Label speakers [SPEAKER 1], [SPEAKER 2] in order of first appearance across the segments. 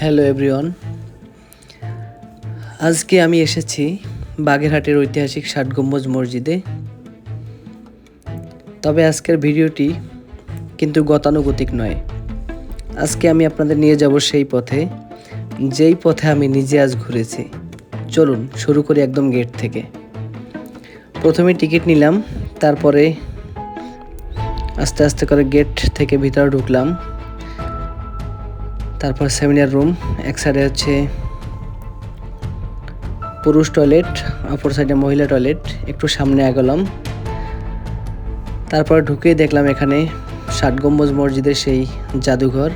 [SPEAKER 1] Hello everyone, আজকে আমি এসেছি বাগেরহাটের ঐতিহাসিক ষাট গম্বুজ মসজিদে। তবে আজকের ভিডিওটি কিন্তু গতানুগতিক নয়। আজকে আমি আপনাদের নিয়ে যাব সেই পথে, যেই পথে আমি নিজে আজ ঘুরেছি। চলুন শুরু করি একদম গেট থেকে। প্রথমে টিকিট নিলাম, তারপরে আস্তে আস্তে করে গেট থেকে ভিতরে ঢুকলাম। তারপর সেমিনার রুম, এক সাইডে হচ্ছে পুরুষ টয়লেট, অপর সাইডে মহিলা টয়লেট। একটু সামনে এগোলাম, তারপর ঢুকেই দেখলাম এখানে ষাট গম্বুজ মসজিদের সেই জাদুঘর,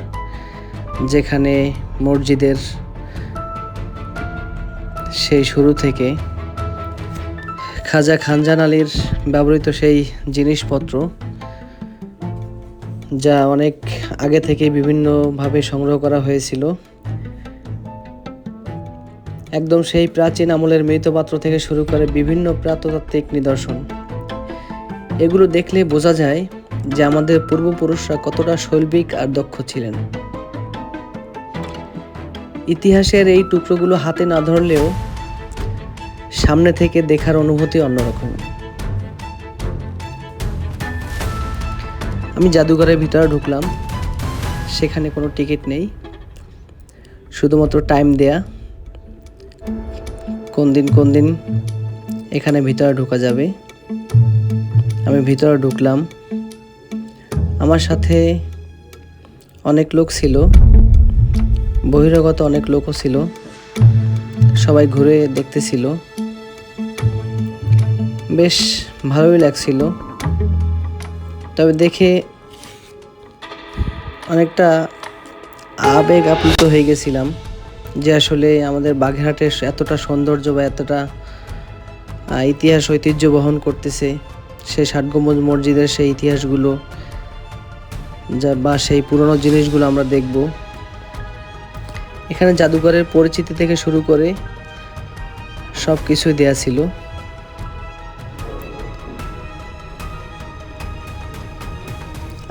[SPEAKER 1] যেখানে মসজিদের সেই শুরু থেকে খাজা খানজাহান আলীর ব্যবহৃত সেই জিনিসপত্র, যা অনেক আগে থেকে বিভিন্নভাবে সংগ্রহ করা হয়েছিল, একদম সেই প্রাচীন আমলের মৃৎপাত্র থেকে শুরু করে বিভিন্ন প্রত্নতাত্ত্বিক নিদর্শন। এগুলো দেখলে বোঝা যায় যে আমাদের পূর্বপুরুষরা কতটা শৈল্পিক আর দক্ষ ছিলেন। ইতিহাসের এই টুকরোগুলো হাতে না ধরলেও সামনে থেকে দেখার অনুভূতি অন্যরকম। আমি জাদুঘরের ভিতরে ঢুকলাম, সেখানে কোনো টিকিট নেই, শুধুমাত্র টাইম দেয়া, কোন দিন এখানে ভিতরে ঢোকা যাবে। আমি ভিতরে ঢুকলাম, আমার সাথে অনেক লোক ছিল, বহিরাগত অনেক লোকও ছিল, সবাই ঘুরে দেখতেছিল। বেশ ভালোই লাগছিল, তবে দেখে অনেকটা আবেগ আপ্লুত হয়ে গেছিলাম যে আসলে আমাদের বাগেরহাটের এতটা সৌন্দর্য বা এতটা ইতিহাস ঐতিহ্য বহন করতেছে সেই ষাট গম্বুজ মসজিদের সেই ইতিহাসগুলো বা সেই পুরনো জিনিসগুলো আমরা দেখব। এখানে জাদুঘরের পরিচিতি থেকে শুরু করে সব কিছুই দেয়া ছিল।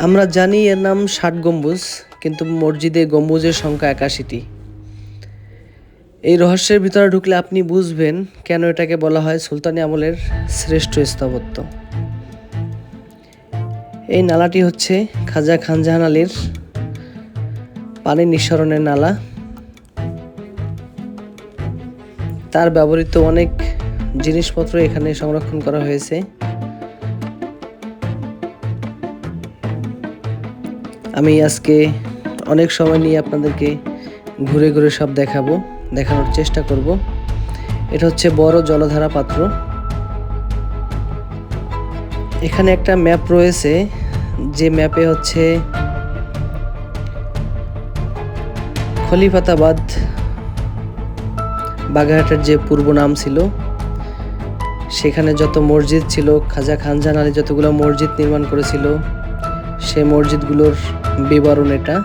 [SPEAKER 1] আমরা জানি এর নাম ষাট গম্বুজ, কিন্তু মসজিদে গম্বুজের সংখ্যা 81টি। এই রহস্যের ভিতরে ঢুকলে আপনি বুঝবেন কেন এটাকে বলা হয় সুলতানি আমলের শ্রেষ্ঠ স্থাপত্য। এই নালাটি হচ্ছে খাজা খানজাহান আলীর পানি নিঃসরণের নালা। তার ব্যবহৃত অনেক জিনিসপত্র এখানে সংরক্ষণ করা হয়েছে। আমি আজকে অনেক সময় নিয়ে আপনাদেরকে ঘুরে ঘুরে সব দেখানোর চেষ্টা করব। এটা হচ্ছে বড় জলধারা পাত্র। এখানে একটা ম্যাপ রয়েছে, যে ম্যাপে হচ্ছে খলিফাতাবাদ বাগেরহাটের যে পূর্ব নাম ছিল, সেখানে যত মসজিদ ছিল, খাজা খানজাহান আলী যতগুলো মসজিদ নির্মাণ করেছিল, সেই মসজিদগুলোর বিবরণ এটা,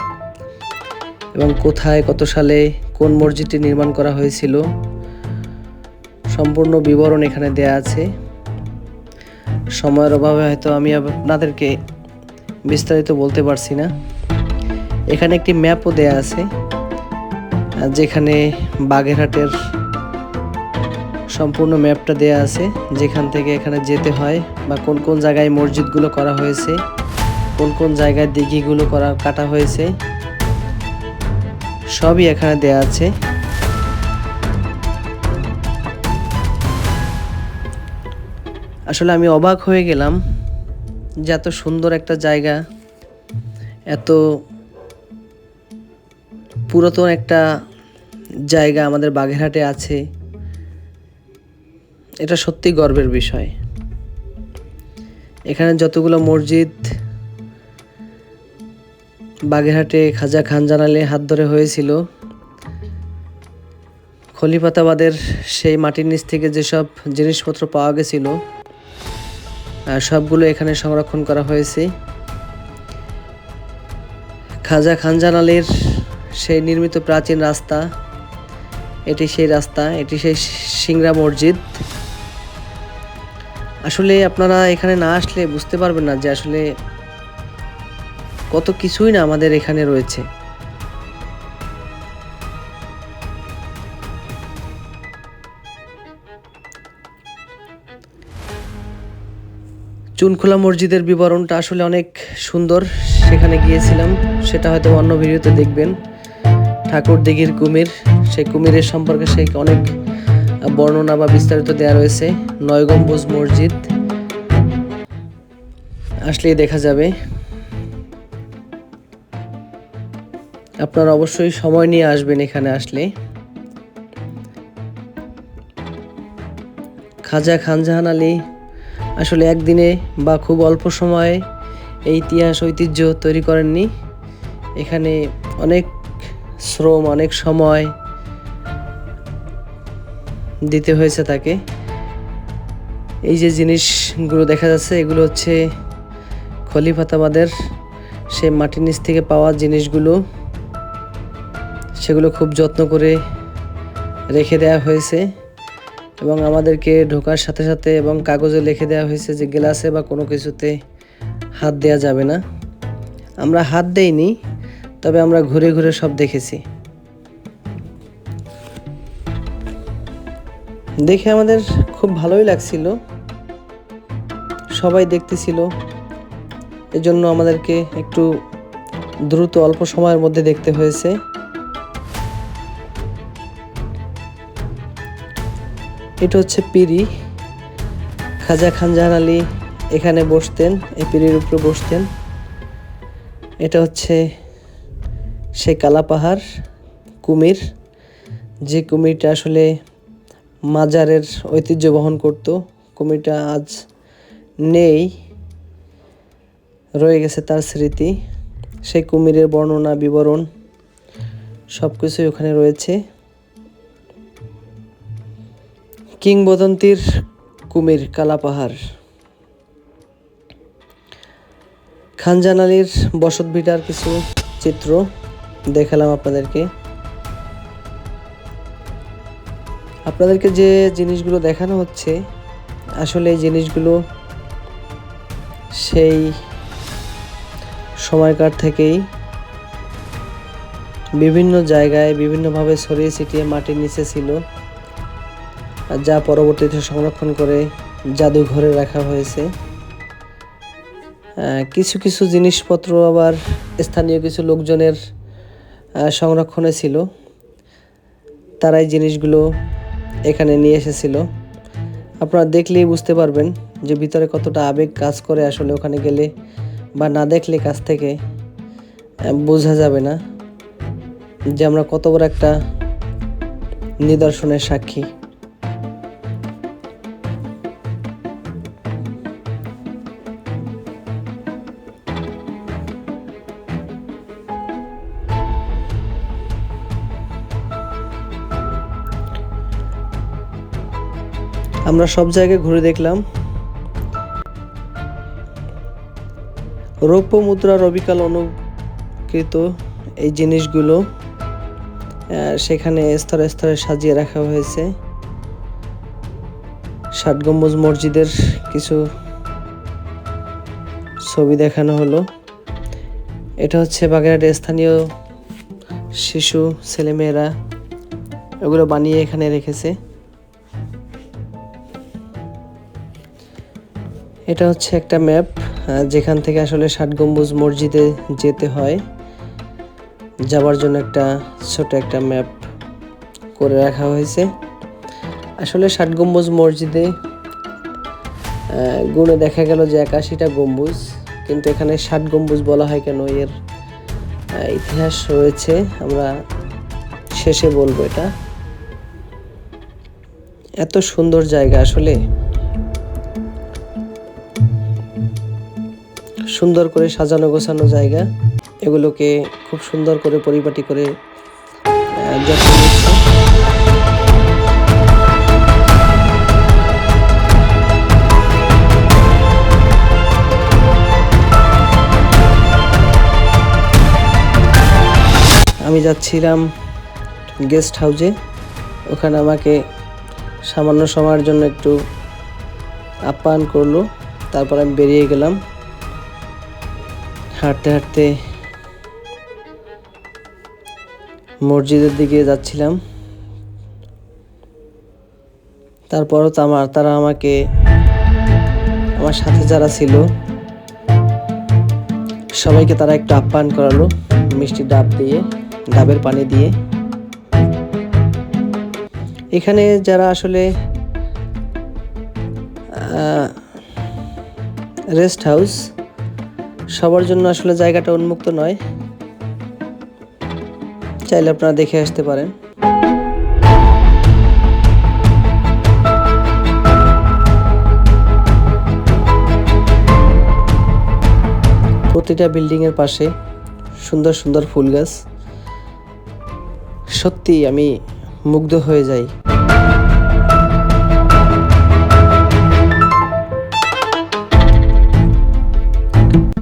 [SPEAKER 1] এবং কোথায় কত সালে কোন মসজিদটি নির্মাণ করা হয়েছিল সম্পূর্ণ বিবরণ এখানে দেয়া আছে। সময়ের অভাবে হয়তো আমি আপনাদেরকে বিস্তারিত বলতে পারছি না। এখানে একটি ম্যাপও দেয়া আছে, যেখানে বাগেরহাটের সম্পূর্ণ ম্যাপটা দেয়া আছে, যেখান থেকে এখানে যেতে হয় বা কোন কোন জায়গায় মসজিদগুলো করা হয়েছে, কোন কোন জায়গায় দিঘিগুলো কাটা হয়েছে, সবই এখানে দেয়া আছে। আসলে আমি অবাক হয়ে গেলাম যে এত সুন্দর একটা জায়গা, এত পুরাতন একটা জায়গা আমাদের বাগেরহাটে আছে। এটা সত্যি গর্বের বিষয়। এখানে যতগুলো মসজিদ বাগেরহাটে খাজা খানজাহান আলীর হাত ধরে হয়েছিল, খলিফাতাবাদের সেই মাটির নিচ থেকে যেসব জিনিসপত্র পাওয়া গেছিল, সবগুলো এখানে সংরক্ষণ করা হয়েছে। খাজা খানজাহান আলীর সেই নির্মিত প্রাচীন রাস্তা, এটি সেই রাস্তা, এটি সেই সিংড়া মসজিদ। আসলে আপনারা এখানে না আসলে বুঝতে পারবেন না যে আসলে কত কিছুই না আমাদের এখানে রয়েছে। চুনখোলা মসজিদের বিবরণটা আসলে অনেক সুন্দর। সেখানে গিয়েছিলাম, সেটা হয়তো অন্য ভিডিওতে দেখবেন। ঠাকুর দিঘির কুমির, সেই কুমিরের সম্পর্কে সেই অনেক বর্ণনা বা বিস্তারিত দেওয়া রয়েছে। 9 গম্বুজ মসজিদ আসলেই দেখা যাবে। আপনারা অবশ্যই সময় নিয়ে আসবেন এখানে আসলে। খাজা খানজাহান আলী আসলে একদিনে বা খুব অল্প সময়ে এই ইতিহাস ঐতিহ্য তৈরি করেননি। এখানে অনেক শ্রম, অনেক সময় দিতে হয়েছে তাকে। এই যে জিনিসগুলো দেখা যাচ্ছে, এগুলো হচ্ছে খলিফাতাবাদের সেই মাটির নিচ থেকে পাওয়া জিনিসগুলো। সেগুলো খুব যত্ন করে রেখে দেওয়া হয়েছে এবং আমাদেরকে ঢোকার সাথে সাথে এবং কাগজে লিখে দেওয়া হয়েছে যে গ্লাসে বা কোনো কিছুতে হাত দেওয়া যাবে না। আমরা হাত দেইনি, তবে আমরা ঘুরে ঘুরে সব দেখেছি। দেখে আমাদের খুব ভালোই লাগছিল, সবাই দেখতেছিল। এজন্য আমাদেরকে একটু দ্রুত অল্প সময়ের মধ্যে দেখতে হয়েছে। এটা হচ্ছে পিঁড়ি। খাজা খানজাহান আলী এখানে বসতেন, এই পিঁড়ির উপরে বসতেন। এটা হচ্ছে সেই কালাপাহাড় কুমির, যে কুমিরটা আসলে মাজারের ঐতিহ্য বহন করত। কুমিরটা আজ নেই, রয়ে গেছে তার স্মৃতি। সেই কুমিরের বর্ণনা, বিবরণ সব কিছুই ওখানে রয়েছে। কিংবদন্তির কুমির কালাপাহাড়। খানজাহান আলীর বসতভিটার কিছু চিত্র দেখালাম আপনাদেরকে যে জিনিসগুলো দেখানো হচ্ছে, আসলে এই জিনিসগুলো সেই সময়কার থেকেই বিভিন্ন জায়গায় বিভিন্নভাবে ছড়িয়ে ছিটিয়ে মাটির নিচে ছিল, যা পরবর্তীতে সংরক্ষণ করে জাদুঘরে রাখা হয়েছে। কিছু কিছু জিনিসপত্র আবার স্থানীয় কিছু লোকজনের সংরক্ষণে ছিল, তারাই জিনিসগুলো এখানে নিয়ে এসেছিল। আপনারা দেখলেই বুঝতে পারবেন যে ভিতরে কতটা আবেগ কাজ করে। আসলে ওখানে গেলে বা না দেখলে কাছ থেকে বোঝা যাবে না যে আমরা কত বড় একটা নিদর্শনের সাক্ষী। আমরা সব জায়গায় ঘুরে দেখলাম। রৌপ্য মুদ্রার অবিকল অনুকৃত এই জিনিসগুলো সেখানে স্তরে স্তরে সাজিয়ে রাখা হয়েছে। 7 গম্বুজ মসজিদের কিছু ছবি দেখানো হলো। এটা হচ্ছে বাগেরহাটের স্থানীয় শিশু, ছেলেমেয়েরা এগুলো বানিয়ে এখানে রেখেছে। এটা হচ্ছে একটা ম্যাপ, যেখান থেকে আসলে 7 গম্বুজ মসজিদে যেতে হয়। যাবার জন্য একটা ছোট একটা ম্যাপ করে রাখা হয়েছে। আসলে 7 গম্বুজ মসজিদে গুণে দেখা গেল যে 81টা গম্বুজ, কিন্তু এখানে 7 গম্বুজ বলা হয় কেন, এর ইতিহাস রয়েছে, আমরা শেষে বলবো। এটা এত সুন্দর জায়গা, আসলে সুন্দর করে সাজানো গোছানো জায়গা। এগুলোকে খুব সুন্দর করে পরিপাটি করে যত্ন নিচ্ছে। আমি যাচ্ছিলাম গেস্ট হাউসে, ওখানে আমাকে সামান্য সময়ের জন্য একটু আপ্যায়ন করলো। তারপর আমি বেরিয়ে গেলাম। হাঁটতে হাঁটতে মসজিদের দিকে যাচ্ছিলাম। তারপরও তারা আমার আমার সাথে যারা ছিল সবাইকে তারা একটু আপ্যায়ন করালো মিষ্টি ডাব দিয়ে, ডাবের পানি দিয়ে। এখানে যারা আসলে রেস্ট হাউস, সবার জন্য আসলে জায়গাটা উন্মুক্ত নয়, চাইলে আপনারা দেখে আসতে পারেন। প্রতিটা বিল্ডিং এর পাশে সুন্দর সুন্দর ফুল গাছ, সত্যি আমি মুগ্ধ হয়ে যাই।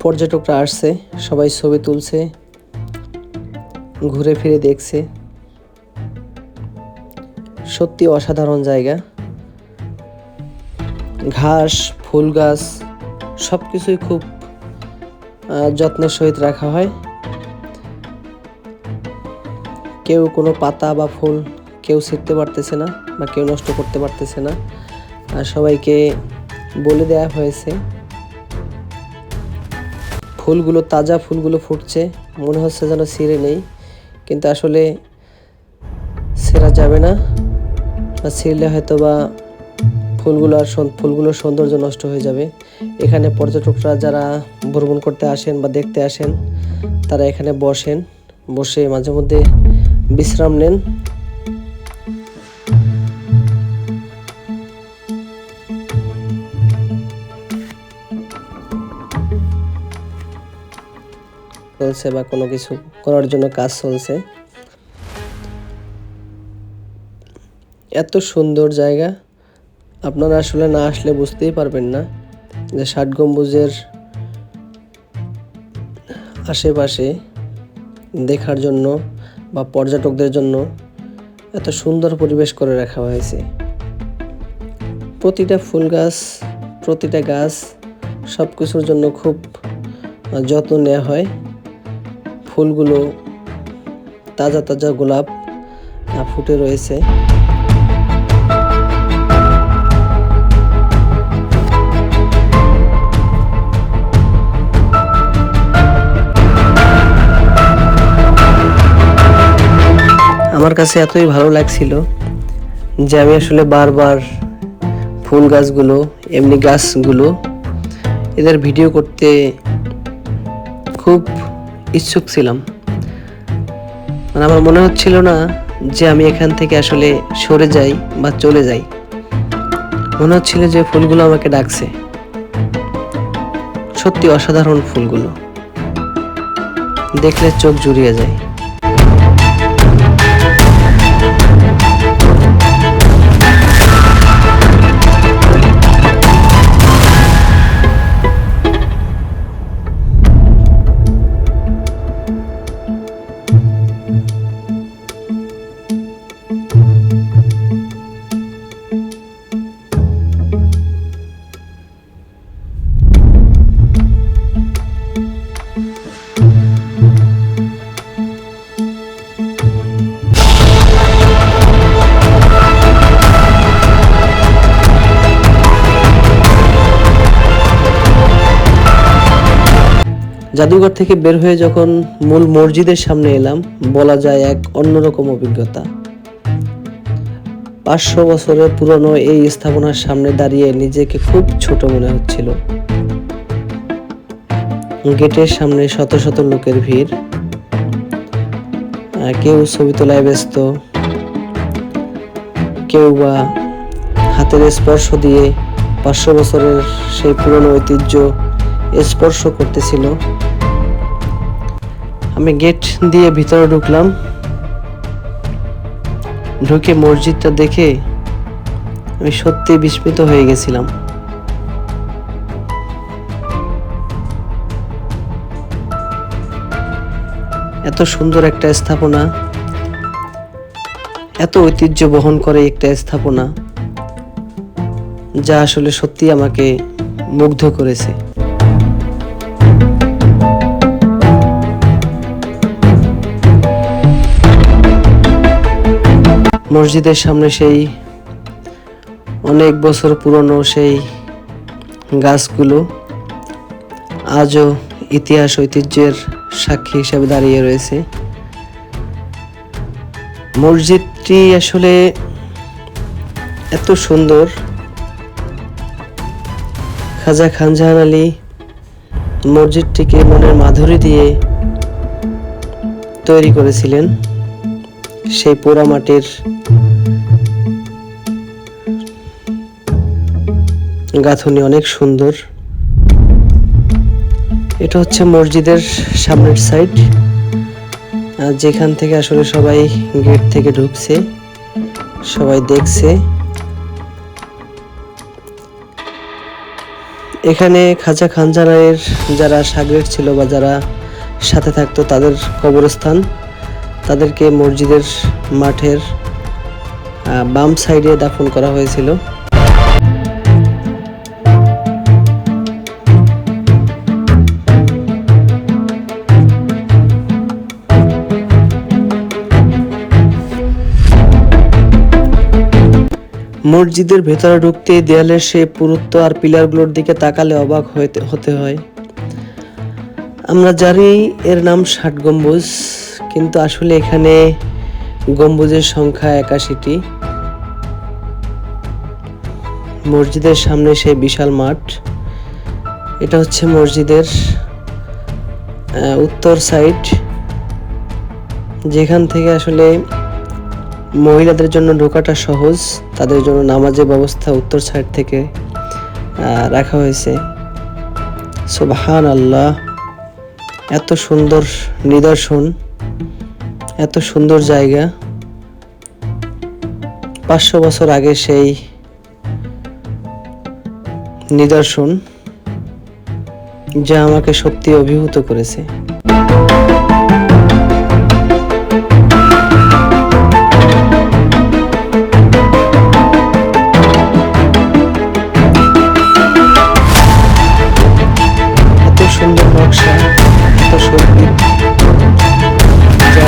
[SPEAKER 1] পর্যটকরা আসছে, সবাই ছবি তুলছে, ঘুরে ফিরে দেখছে। সত্যি অসাধারণ জায়গা। ঘাস, ফুল গাছ সবকিছুই খুব যত্নের সহিত রাখা হয়। কেউ কোনো পাতা বা ফুল কেউ ছিঁড়তে পারতেছে না বা কেউ নষ্ট করতে পারতেছে না। আর সবাইকে বলে দেওয়া হয়েছে। ফুলগুলো, তাজা ফুলগুলো ফুটছে, মনে হচ্ছে যেন ছিঁড়ে নেই, কিন্তু আসলে ছেঁড়া যাবে না, বা ছিঁড়লে হয়তো বা ফুলগুলোর সৌন্দর্য নষ্ট হয়ে যাবে। এখানে পর্যটকরা যারা ভ্রমণ করতে আসেন বা দেখতে আসেন, তারা এখানে বসে মাঝে মধ্যে বিশ্রাম নেন। চলছে বা কোনো কিছু করার জন্য কাজ চলছে। এত সুন্দর জায়গা, আপনারা আসলে না আসলে বুঝতেই পারবেন না যে ৬০ গম্বুজের আশেপাশে দেখার জন্য বা পর্যটকদের জন্য এত সুন্দর পরিবেশ করে রাখা হয়েছে। প্রতিটা ফুল গাছ, প্রতিটা গাছ সব কিছুর জন্য খুব যত্ন নেওয়া হয়। ফুলগুলো তাজা তাজা গোলাপ ফুটে রয়েছে। আমার কাছে এতই ভালো লাগছিল যে আমি আসলে বারবার ফুল গাছগুলো, এমনি গাছগুলো, এদের ভিডিও করতে খুব ইচ্ছুক ছিলাম। মানে আমার মনে হচ্ছিল না যে আমি এখান থেকে আসলে সরে যাই বা চলে যাই। মনে হচ্ছিল যে ফুলগুলো আমাকে ডাকছে। সত্যি অসাধারণ ফুলগুলো, দেখলে চোখ জুড়িয়ে যায়। জাদুঘর থেকে বের হয়ে যখন মূল মসজিদের সামনে এলাম, বলা যায় এক অন্যরকম অভিজ্ঞতা। ৫০০ বছরের পুরনো এই স্থাপনার সামনে দাঁড়িয়ে নিজেকে খুব ছোট মনে হচ্ছিল। গেটের সামনে শত শত লোকের ভিড়, কেউ ছবি তোলায় ব্যস্ত, কেউ বা হাতের স্পর্শ দিয়ে ৫০০ বছরের সেই পুরনো ঐতিহ্য স্পর্শ করতেছিল। আমি গেট দিয়ে ভিতরে ঢুকলাম। ঢুকে মসজিদটা দেখে আমি সত্যি বিস্মিত হয়ে গেছিলাম। এত সুন্দর একটা স্থাপনা, এত ঐতিহ্য বহন করে একটা স্থাপনা, যা আসলে সত্যি আমাকে মুগ্ধ করেছে। মসজিদের সামনে সেই অনেক বছর পুরনো সেই গাছগুলো আজও ইতিহাস ঐতিহ্যের সাক্ষী হিসেবে দাঁড়িয়ে রয়েছে। মসজিদটি আসলে এত সুন্দর, খাজা খানজাহান আলী মসজিদটিকে মনের মাধুরী দিয়ে তৈরি করেছিলেন। সেই পোড়ামাটির গাঁথনি অনেক সুন্দর। এটা হচ্ছে মসজিদের সামনের সাইড, যেখান থেকে আসলে সবাই গেট থেকে ঢুকছে, সবাই দেখছে। এখানে খাজা খানজাহানের যারা শাগরেদ ছিল বা যারা সাথে থাকতো তাদের কবরস্থান, তাদেরকে মসজিদের মাঠের বাম সাইডে দাফন করা হয়েছিল। মসজিদের ভেতরে ঢুকতে দেয়ালের সেই পুরুত্ব আর পিলারগুলোর দিকে তাকালে অবাক হতে হয়। আমরা জানি এর নাম ৬০ গম্বুজ, কিন্তু আসলে এখানে গম্বুজের সংখ্যা ৮১টি। মসজিদের সামনে সেই বিশাল মাঠ। এটা হচ্ছে মসজিদের উত্তর সাইড, যেখান থেকে আসলে মহিলাদের জন্য ঢোকাটা সহজ। তাদের জন্য নামাজের ব্যবস্থা উত্তর সাইড থেকে রাখা হয়েছে। সুবহানাল্লাহ, এত সুন্দর নিদর্শন, এত সুন্দর জায়গা। ৫০০ বছর আগে সেই নিদর্শন, যা আমাকে সত্যি অভিভূত করেছে। সুন্দর নকশা, এত সঙ্গীত, যা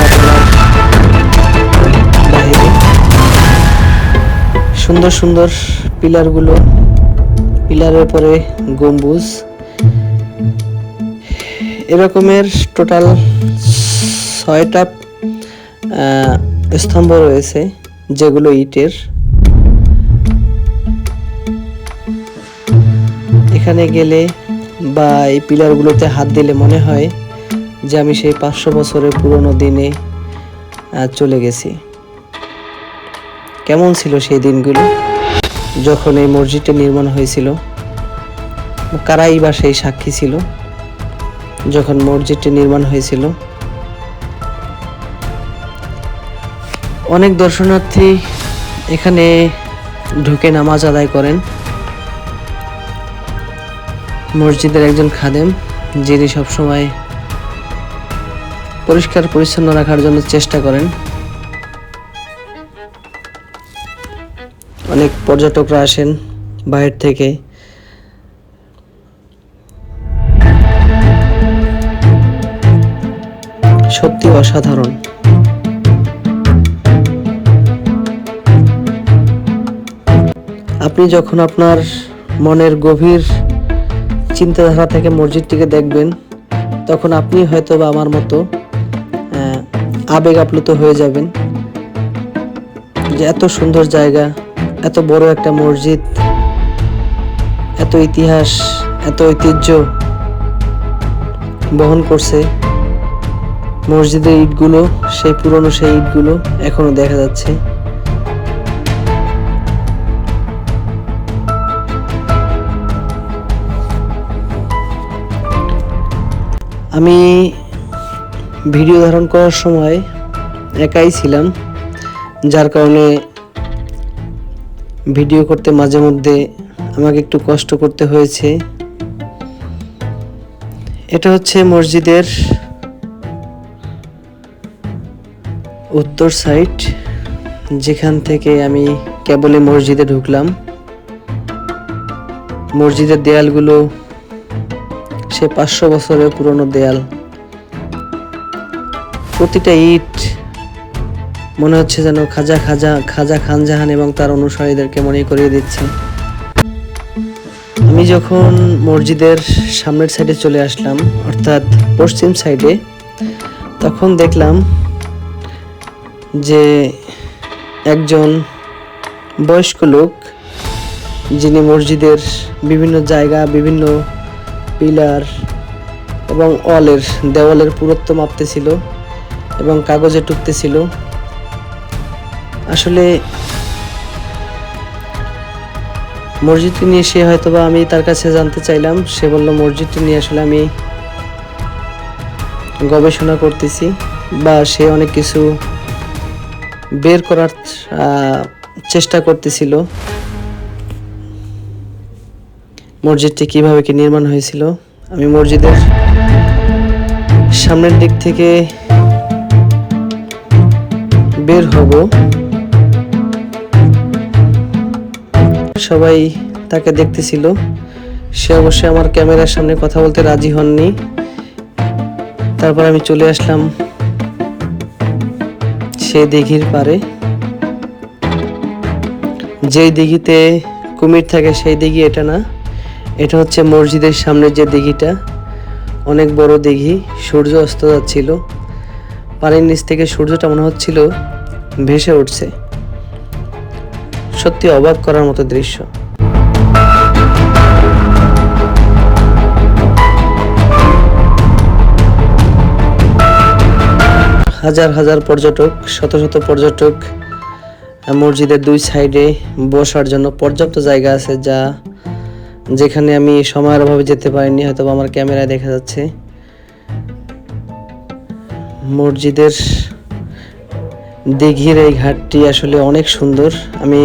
[SPEAKER 1] বাহিরে সুন্দর সুন্দর পিলারগুলো, পিলারের পরে গম্বুজ। এরকমের টোটাল ৬টা স্তম্ভ রয়েছে, যেগুলো ইটের। এখানে গেলে বা এই পিলারগুলোতে হাত দিলে মনে হয় যে আমি সেই ৫০০ বছরের পুরনো দিনে চলে গেছি। কেমন ছিল সেই দিনগুলো যখন এই মসজিদটি নির্মাণ হয়েছিল? কারাই বা সেই সাক্ষী ছিল যখন মসজিদটি নির্মাণ হয়েছিল? অনেক দর্শনার্থী এখানে ঢুকে নামাজ আদায় করেন। মসজিদের একজন খাদেম, যিনি সবসময় পরিষ্কার পরিচ্ছন্ন রাখার জন্য চেষ্টা করেন। অনেক পর্যটকরা আসেন বাইরে থেকে। সত্যি অসাধারণ। আপনি যখন আপনার মনের গভীর চিন্তাধারা থেকে মসজিদটিকে দেখবেন, তখন আপনি হয়তো বা আমার মতো আবেগ আপ্লুত হয়ে যাবেন যে এত সুন্দর জায়গা, এত বড় একটা মসজিদ, এত ইতিহাস, এত ঐতিহ্য বহন করছে। মসজিদের ইটগুলো, সেই পুরনো সেই ইটগুলো এখনো দেখা যাচ্ছে। আমি ভিডিও ধারণ করার সময় একাই ছিলাম, যার কারণে ভিডিও করতে মাঝে মধ্যে আমাকে একটু কষ্ট করতে হয়েছে। এটা হচ্ছে মসজিদের উত্তর সাইড, যেখান থেকে আমি কেবলই মসজিদে ঢুকলাম। মসজিদের দেয়ালগুলো সে ৫০০ বছরের পুরনো দেয়াল। প্রতিটা ইট মনে হচ্ছে যেন খাজা খানজাহান এবং তার অনুসারীদেরকে মনে করিয়ে দিচ্ছে আমি যখন মসজিদের সামনের সাইডে চলে আসলাম, অর্থাৎ পশ্চিম সাইডে, তখন দেখলাম যে একজন বয়স্ক লোক, যিনি মসজিদের বিভিন্ন জায়গা, বিভিন্ন পিলার এবং দেওয়ালের পুরুত্ব মাপতেছিল এবং কাগজে টুকতেছিল। আসলে মসজিদটি নিয়ে সে হয়তোবা, আমি তার কাছে জানতে চাইলাম, সে বলল মসজিদটি নিয়ে আসলে আমি গবেষণা করতেছি, বা সে অনেক কিছু বের করার চেষ্টা করতেছিল। মসজিদটি কিভাবে কি নির্মাণ হয়েছিল। আমি মসজিদের সামনের দিক থেকে বের হব, সবাই তাকে দেখতেছিল। সে অবশ্যই আমার ক্যামেরার সামনে কথা বলতে রাজি হননি। তারপর আমি চলে আসলাম সেই দিঘির পারে। যেই দিঘিতে কুমির থাকে সেই দিঘি এটা না, এটা হচ্ছে মসজিদের সামনের যে দিঘিটা, অনেক বড় দিঘি। সূর্য অস্ত যাচ্ছিল, পানির নিচ থেকে সূর্যটা মনে হচ্ছিল ভেসে উঠছে। সত্যি অবাক করার মতো দৃশ্য। হাজার হাজার পর্যটক, শত শত পর্যটক। মসজিদের দুই সাইডে বসার জন্য পর্যাপ্ত জায়গা আছে, যেখানে আমি সময়ের অভাবে যেতে পারিনি, হয়তো আমার ক্যামেরায় দেখা যাচ্ছে। মসজিদের দিঘির এই ঘাটটি আসলে অনেক সুন্দর। আমি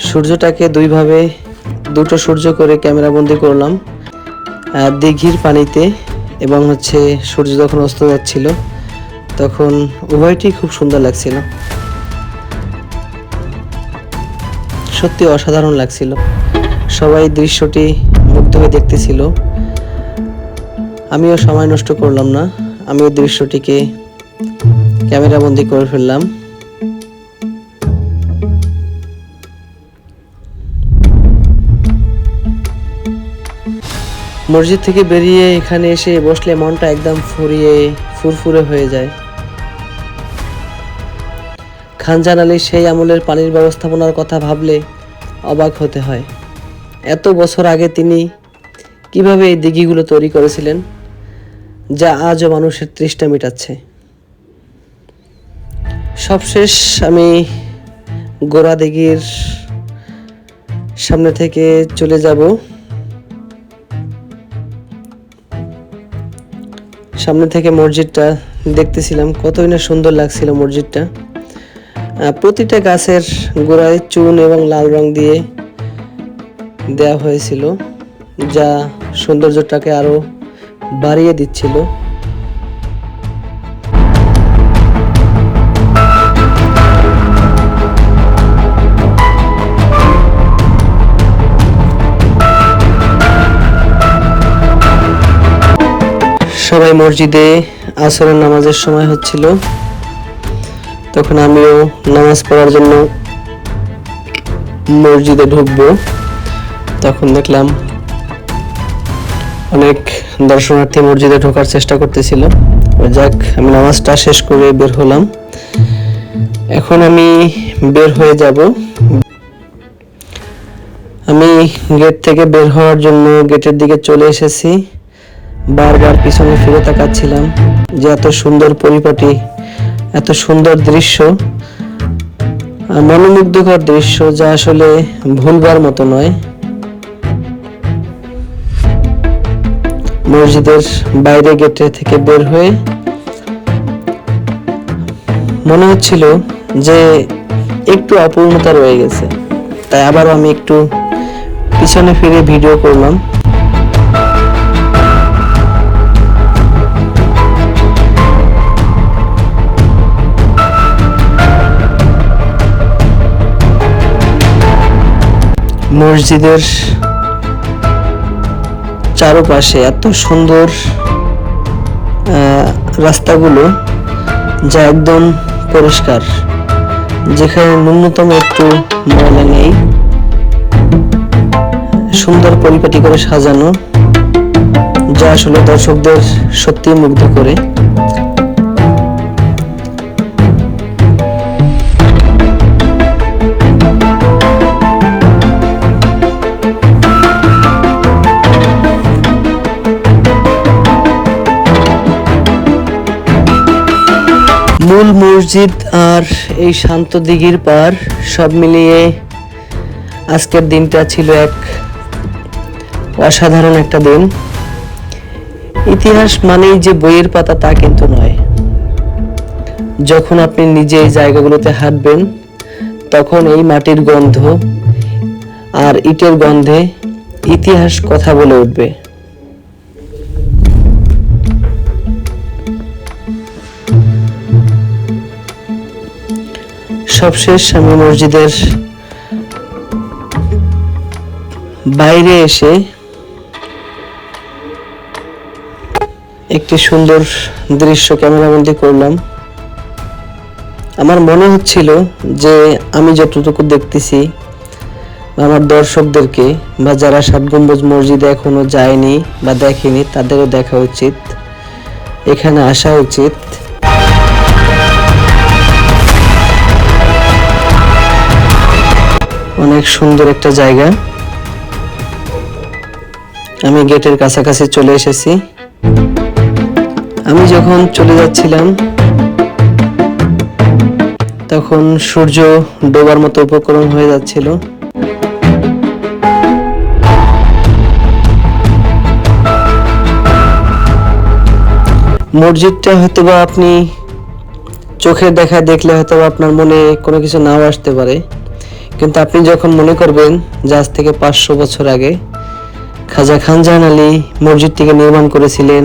[SPEAKER 1] সূর্যটাকে দুটো সূর্য করে ক্যামেরা বন্দি করলাম দিঘির পানিতে, এবং সূর্য যখন অস্ত যাচ্ছিল তখন উভয়টি খুব সুন্দর লাগছিল। সত্যি অসাধারণ লাগছিল। সবাই দৃশ্যটি মুগ্ধ হয়ে দেখতেছিল। আমিও সময় নষ্ট করলাম না, আমিও দৃশ্যটিকে ক্যামেরা বন্দি করে ফেললাম। মসজিদ থেকে বেরিয়ে এখানে এসে বসলে মনটা একদম ফুরফুরে হয়ে যায়। খানজাহান আলীর সেই আমলের পানির ব্যবস্থাপনার কথা ভাবলে অবাক হতে হয়। এত বছর আগে তিনি কিভাবে এই দিঘিগুলো তৈরি করেছিলেন, যা আজও মানুষের তৃষ্ণা মেটাচ্ছে। সবশেষ আমি গোড়া দিঘির সামনে থেকে চলে যাব। সামনে থেকে মসজিদটা দেখতেছিলাম, কতই না সুন্দর লাগছিল মসজিদটা। প্রতিটা গাছের গোড়ায় চুন এবং লাল রং দিয়ে দেওয়া হয়েছিল, যা সৌন্দর্যটাকে আরো বাড়িয়ে দিচ্ছিল। সবাই মসজিদে আসরের নামাজের সময় হচ্ছিল, তখন আমিও নামাজ পড়ার জন্য মসজিদে ঢুকবো। তখন দেখলাম অনেক দর্শনার্থী মসজিদে ঢোকার চেষ্টা করতেছিল। যাক, আমি নামাজটা শেষ করে বের হলাম। এখন আমি বের হয়ে যাব। আমি গেট থেকে বের হওয়ার জন্য গেটের দিকে চলে এসেছি। বারবার পিছনে ফিরে তাকাচ্ছিলাম যে এত সুন্দর পরিপাটি, এত সুন্দর দৃশ্য, মনোমুগ্ধকর দৃশ্য, যা আসলে ভুলবার মতো নয়। মসজিদের বাইরে গেটে থেকে বের হয়ে মনে হচ্ছিল যে একটু অপূর্ণতা রয়ে গেছে, তাই আবারও আমি একটু পিছনে ফিরে ভিডিও করলাম। মসজিদের চারপাশে এত সুন্দর রাস্তাগুলো, যা একদম পরিষ্কার, যেখানে ন্যূনতম একটু ময়লা নেই। সুন্দর পরিপাটি করে সাজানো, যা আসলে দর্শকদের সত্যি মুগ্ধ করে। মূল মসজিদ আর এই শান্ত দিঘির পার সব মিলিয়ে আজকের দিনটা ছিল এক অসাধারণ একটা দিন। ইতিহাস মানেই যে বইয়ের পাতা তা কিন্তু নয়। যখন আপনি নিজে এই জায়গাগুলোতে হাঁটবেন, তখন এই মাটির গন্ধ আর ইটের গন্ধে ইতিহাস কথা বলে উঠবে। সবশেষ আমি মসজিদের বাইরে এসে একটি সুন্দর দৃশ্য ক্যামেরাবন্দি করলাম। আমার মনে হচ্ছিল যে আমি যতটুকু দেখতেছি, আমার দর্শকদেরকে বা যারা 7 গম্বুজ মসজিদে এখনো যায়নি বা দেখেনি তাদেরও দেখা উচিত, এখানে আসা উচিত। অনেক সুন্দর একটা জায়গা। আমি গেটের কাছাকাছি চলে এসেছি। আমি যখন চলে যাচ্ছিলাম তখন সূর্য ডোবার মতো উপক্রম হয়ে যাচ্ছিল। মসজিদটা হয়তোবা আপনি চোখের দেখা দেখলে হয়তোবা আপনার মনে কোনো কিছু নাও আসতে পারে, কিন্তু আপনি যখন মনে করবেন যে আজ থেকে 500 বছর আগে খাজা খানজাহান আলী মসজিদটিকে নির্মাণ করেছিলেন,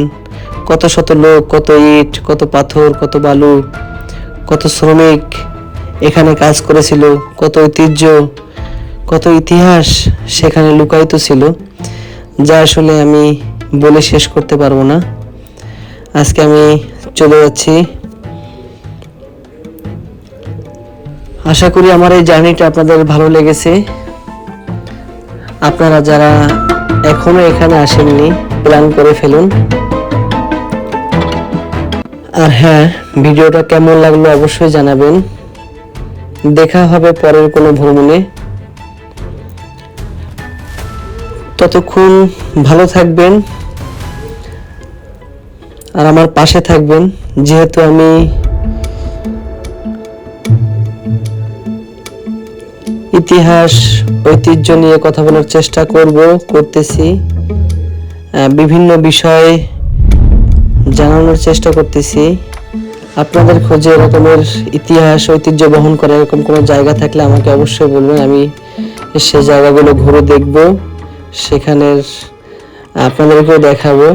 [SPEAKER 1] কত শত লোক, কত ইট, কত পাথর, কত বালু, কত শ্রমিক এখানে কাজ করেছিল, কত ঐতিহ্য, কত ইতিহাস সেখানে লুকায়িত ছিল, যা আসলে আমি বলে শেষ করতে পারবো না। আজকে আমি চলে যাচ্ছি। আশা করি আমার এই জার্নিটা আপনাদের ভালো লেগেছে। আপনারা যারা এখনো এখানে আসেননি, প্ল্যান করে ফেলুন। আর হ্যাঁ, ভিডিওটা কেমন লাগলো অবশ্যই জানাবেন। দেখা হবে পরের কোনো ভ্রমণে। ততক্ষণ ভালো থাকবেন আর আমার পাশে থাকবেন, যেহেতু আমি ইতিহাস ঐতিহ্য নিয়ে কথা বলার চেষ্টা করতেছি, বিভিন্ন বিষয় জানানোর চেষ্টা করতেছি। আপনাদের খোঁজে এরকমের ইতিহাস ঐতিহ্য বহন করে এরকম কোনো জায়গা থাকলে আমাকে অবশ্যই বলবেন। আমি সে জায়গাগুলো ঘুরে দেখব, সেখানের আপনাদেরকেও দেখাবো।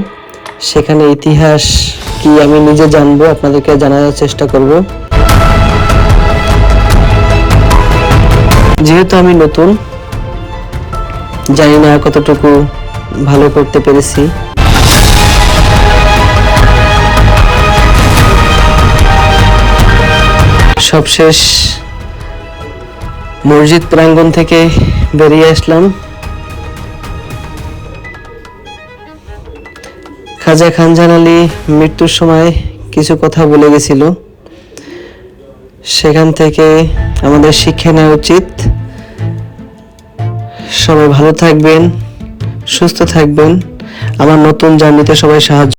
[SPEAKER 1] সেখানে ইতিহাস কি আমি নিজে জানবো, আপনাদেরকে জানার চেষ্টা করব। যেহেতু আমি নতুন, জানি না কতটুকু ভালো করতে পেরেছি। সবশেষ মসজিদ প্রাঙ্গণ থেকে বেরিয়ে আসলাম। খাজা খানজাহান আলী মৃত্যুর সময় কিছু কথা বলে গেছিল, সেখান থেকে আমাদের শিক্ষা নেওয়া উচিত। সবাই ভালো থাকবেন, সুস্থ থাকবেন। আমার নতুন জার্নিতে সবাই সাহায্য